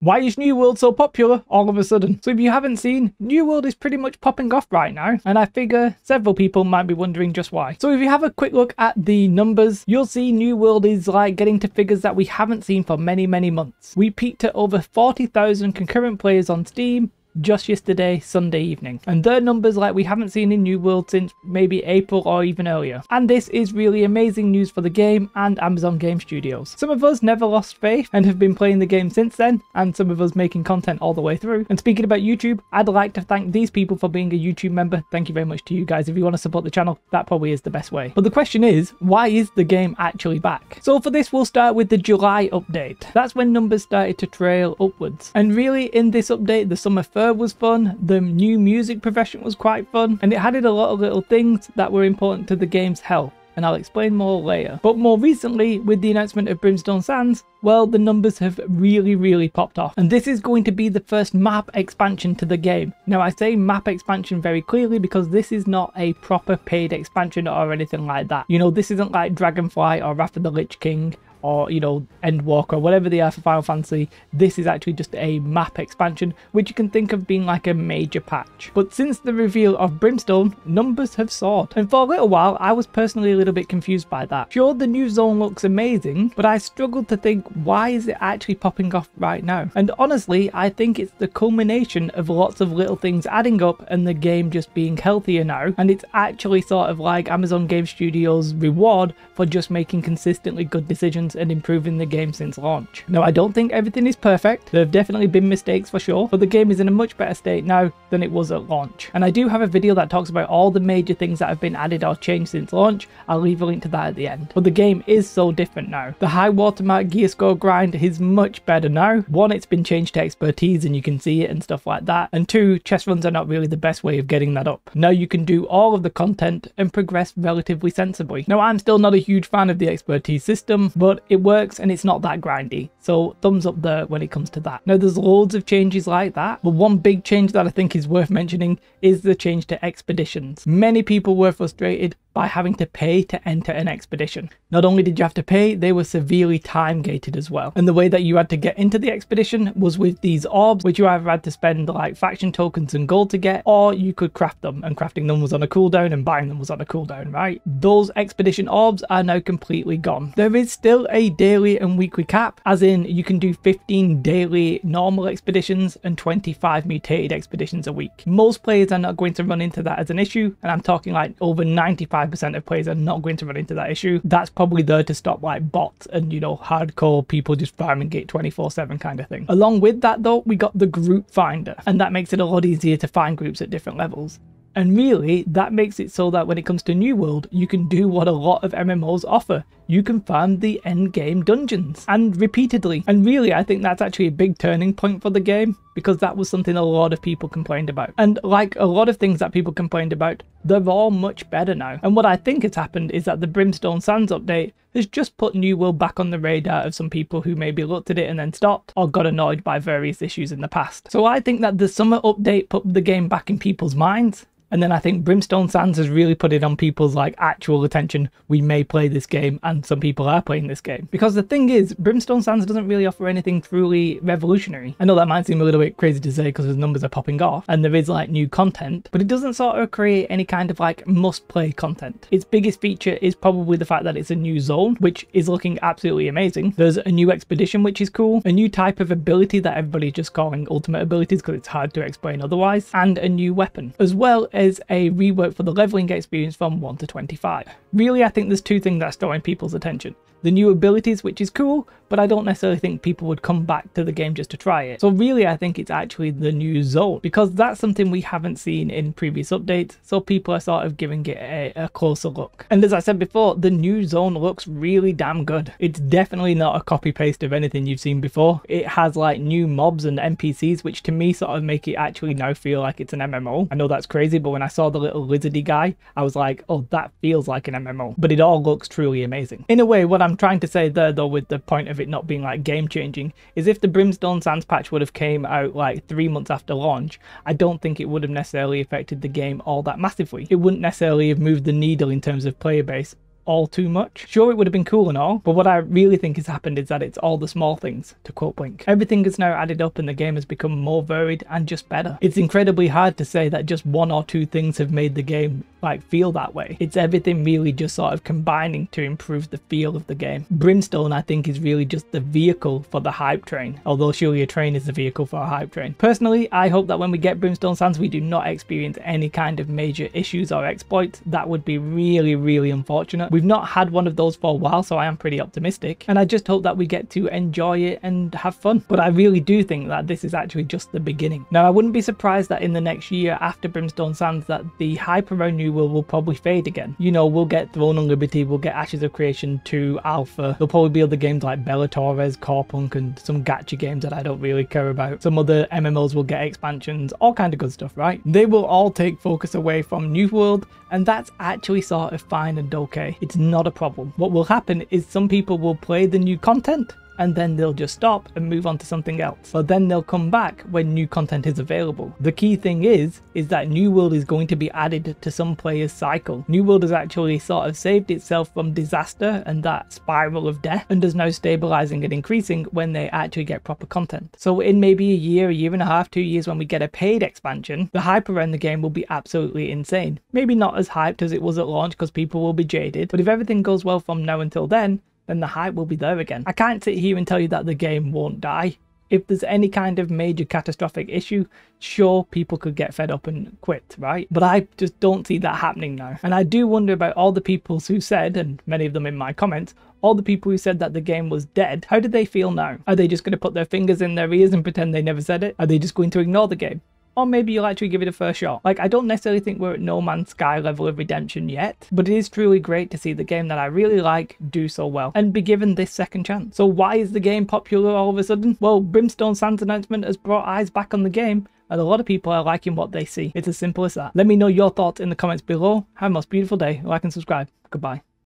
Why is New World so popular all of a sudden? So if you haven't seen, New World is pretty much popping off right now, and I figure several people might be wondering just why. So if you have a quick look at the numbers, you'll see New World is like getting to figures that we haven't seen for many months. We peaked at over 40,000 concurrent players on Steam just yesterday, Sunday evening, and they're numbers like we haven't seen in New World since maybe April or even earlier. And this is really amazing news for the game and Amazon Game Studios. Some of us never lost faith and have been playing the game since then, and some of us making content all the way through. And speaking about YouTube, I'd like to thank these people for being a YouTube member. Thank you very much to you guys. If you want to support the channel, that probably is the best way. But the question is, why is the game actually back? So for this, we'll start with the July update. That's when numbers started to trail upwards. And really, in this update, the summer fair was fun, the new music progression was quite fun, and it added a lot of little things that were important to the game's health, and I'll explain more later. But more recently, with the announcement of Brimstone Sands, well, the numbers have really popped off, and this is going to be the first map expansion to the game. Now I say map expansion very clearly because this is not a proper paid expansion or anything like that. You know, this isn't like Dragonfly or Wrath of the Lich King or, you know, Endwalker, whatever they are for Final Fantasy. This is actually just a map expansion, which you can think of being like a major patch. But since the reveal of Brimstone, numbers have soared, and for a little while I was personally a little bit confused by that. Sure, the new zone looks amazing, but I struggled to think, why is it actually popping off right now? And honestly, I think it's the culmination of lots of little things adding up and the game just being healthier now, and it's actually sort of like Amazon Game Studios' reward for just making consistently good decisions and improving the game since launch. Now, I don't think everything is perfect. There have definitely been mistakes for sure, but the game is in a much better state now than it was at launch. And I do have a video that talks about all the major things that have been added or changed since launch. I'll leave a link to that at the end. But the game is so different now. The high watermark gear score grind is much better now. One, it's been changed to expertise and you can see it and stuff like that. And two, chest runs are not really the best way of getting that up. Now you can do all of the content and progress relatively sensibly. Now, I'm still not a huge fan of the expertise system, but it works and it's not that grindy, so thumbs up there when it comes to that. Now, there's loads of changes like that, but one big change that I think is worth mentioning is the change to expeditions. Many people were frustrated by having to pay to enter an expedition. Not only did you have to pay, they were severely time gated as well. And the way that you had to get into the expedition was with these orbs, which you either had to spend like faction tokens and gold to get, or you could craft them, and crafting them was on a cooldown and buying them was on a cooldown, right? Those expedition orbs are now completely gone. There is still a daily and weekly cap, as in you can do 15 daily normal expeditions and 25 mutated expeditions a week. Most players are not going to run into that as an issue, and I'm talking like over 95% of players are not going to run into that issue. That's probably there to stop like bots and, you know, hardcore people just farming it 24/7 kind of thing. Along with that though, we got the group finder, and that makes it a lot easier to find groups at different levels. And really, that makes it so that when it comes to New World, you can do what a lot of MMOs offer. You can farm the end game dungeons, and repeatedly. And really, I think that's actually a big turning point for the game, because that was something a lot of people complained about. And like a lot of things that people complained about, they're all much better now. And what I think has happened is that the Brimstone Sands update has just put New World back on the radar of some people who maybe looked at it and then stopped, or got annoyed by various issues in the past. So I think that the summer update put the game back in people's minds. And then I think Brimstone Sands has really put it on people's like actual attention. We may play this game, and some people are playing this game. Because the thing is, Brimstone Sands doesn't really offer anything truly revolutionary. I know that might seem a little bit crazy to say because the numbers are popping off and there is like new content, but it doesn't sort of create any kind of like must play content. Its biggest feature is probably the fact that it's a new zone, which is looking absolutely amazing. There's a new expedition, which is cool, a new type of ability that everybody's just calling ultimate abilities because it's hard to explain otherwise, and a new weapon, as well as a rework for the leveling experience from 1 to 25. Really, I think there's two things that's drawing people's attention. The new abilities, which is cool, but I don't necessarily think people would come back to the game just to try it. So really, I think it's actually the new zone, because that's something we haven't seen in previous updates, so people are sort of giving it a closer look. And as I said before, the new zone looks really damn good. It's definitely not a copy paste of anything you've seen before. It has like new mobs and NPCs, which to me sort of make it actually now feel like it's an MMO. I know that's crazy, but when I saw the little lizardy guy, I was like, oh, that feels like an MMO. But it all looks truly amazing. In a way, what I'm trying to say there though, with the point of it not being like game changing, is if the Brimstone Sands patch would have came out like 3 months after launch, I don't think it would have necessarily affected the game all that massively. It wouldn't necessarily have moved the needle in terms of player base all too much. Sure, it would have been cool and all, but what I really think has happened is that it's all the small things, to quote Blink. Everything is now added up and the game has become more varied and just better. It's incredibly hard to say that just one or two things have made the game feel that way. It's everything really just sort of combining to improve the feel of the game. Brimstone, I think, is really just the vehicle for the hype train, although surely a train is the vehicle for a hype train. Personally, I hope that when we get Brimstone Sands we do not experience any kind of major issues or exploits. That would be really unfortunate. We've not had one of those for a while, so I am pretty optimistic, and I just hope that we get to enjoy it and have fun. But I really do think that this is actually just the beginning. Now, I wouldn't be surprised that in the next year after Brimstone Sands that the hype around New World will probably fade again. You know, we'll get Throne of Liberty, we'll get Ashes of Creation 2, Alpha. There'll probably be other games like Bellatorres, Corepunk, and some gacha games that I don't really care about. Some other MMOs will get expansions, all kind of good stuff, right? They will all take focus away from New World, and that's actually sort of fine and okay. It's not a problem. What will happen is some people will play the new content and then they'll just stop and move on to something else. But then they'll come back when new content is available. The key thing is that New World is going to be added to some players' cycle. New World has actually sort of saved itself from disaster and that spiral of death, and is now stabilizing and increasing when they actually get proper content. So in maybe a year and a half, 2 years, when we get a paid expansion, the hype around the game will be absolutely insane. Maybe not as hyped as it was at launch because people will be jaded, but if everything goes well from now until then the hype will be there again. I can't sit here and tell you that the game won't die. If there's any kind of major catastrophic issue, sure, people could get fed up and quit, right? But I just don't see that happening now. And I do wonder about all the people who said, and many of them in my comments, all the people who said that the game was dead. How do they feel now? Are they just going to put their fingers in their ears and pretend they never said it? Are they just going to ignore the game? Or maybe you'll actually give it a first shot. I don't necessarily think we're at No Man's Sky level of redemption yet, but it is truly great to see the game that I really like do so well and be given this second chance. So why is the game popular all of a sudden? Well, Brimstone Sands announcement has brought eyes back on the game, and a lot of people are liking what they see. It's as simple as that. Let me know your thoughts in the comments below. Have a most beautiful day. Like and subscribe. Goodbye.